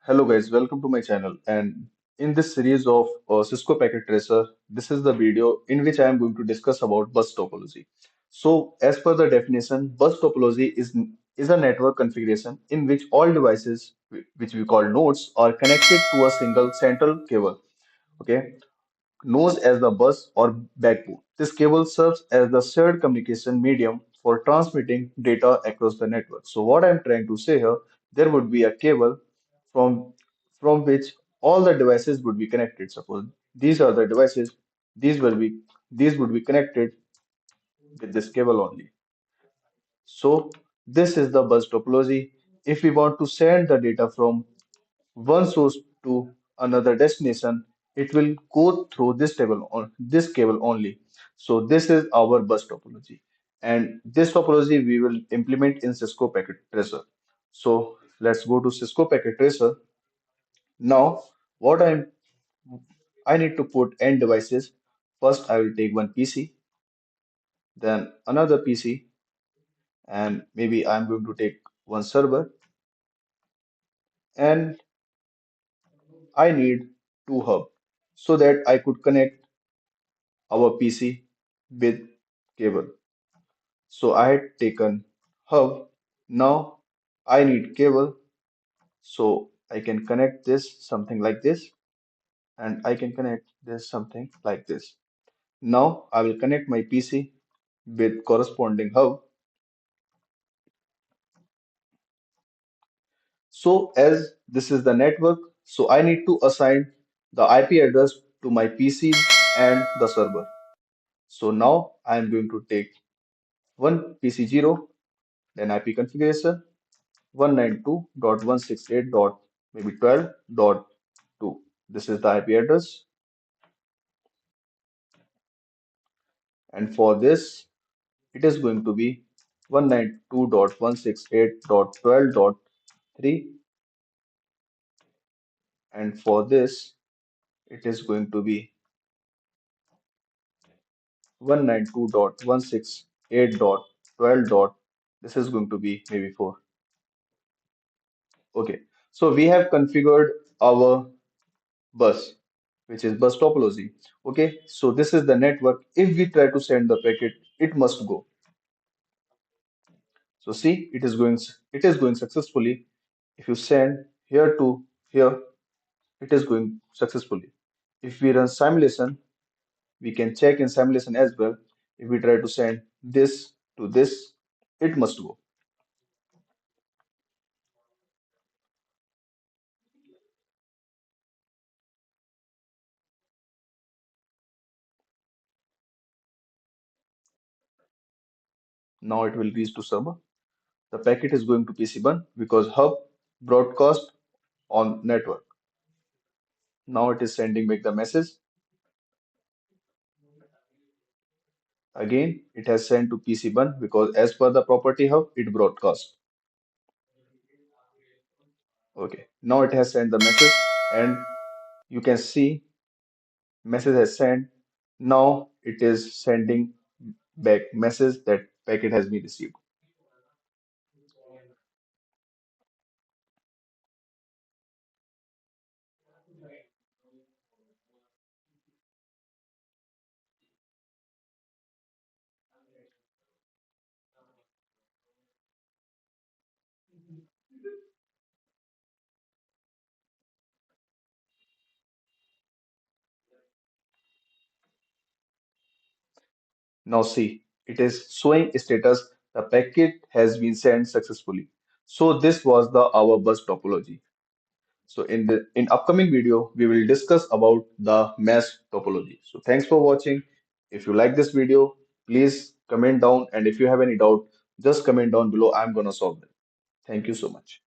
Hello guys, welcome to my channel. And in this series of Cisco Packet Tracer, this is the video in which I am going to discuss about bus topology. So as per the definition, bus topology is a network configuration in which all devices, which we call nodes, are connected to a single central cable. Okay, known as the bus or backbone. This cable serves as the shared communication medium for transmitting data across the network. So what I'm trying to say here, there would be a cable from which all the devices would be connected. Suppose these are the devices, these will be these would be connected with this cable only. So this is the bus topology. If we want to send the data from one source to another destination, it will go through this table on this cable only. So this is our bus topology, and this topology we will implement in Cisco Packet Tracer. So let's go to Cisco Packet Tracer. Now, what I need to put end devices. First, I will take one PC, then another PC, and maybe I'm going to take one server, and I need two hub so that I could connect our PC with cable. So I had taken hub. Now I need cable. So I can connect this something like this, and I can connect this something like this. Now I will connect my PC with corresponding hub. So as this is the network, so I need to assign the IP address to my PC and the server. So now I am going to take one PC0, then IP configuration 192.168. Maybe 12.2. This is the IP address. And for this, it is going to be 192.168.12.3. And for this, it is going to be 192.168.12. This is going to be maybe 4. Okay. So we have configured our bus, which is bus topology. Okay. So this is the network. If we try to send the packet, it must go. So see, it is going successfully. If you send here to here, it is going successfully. If we run simulation, we can check in simulation as well. If we try to send this to this, it must go. Now it will reach to server. The packet is going to PC1 because hub broadcast on network. Now it is sending back the message. Again, it has sent to PC1 because as per the property hub, it broadcast. Okay, now it has sent the message and you can see message has sent. Now it is sending back message that packet has been received. Now see, it is showing status the packet has been sent successfully. So this was the our bus topology. So in upcoming video, we will discuss about the mesh topology. So thanks for watching. If you like this video, please comment down, and if you have any doubt, just comment down below. I'm gonna solve them. Thank you so much.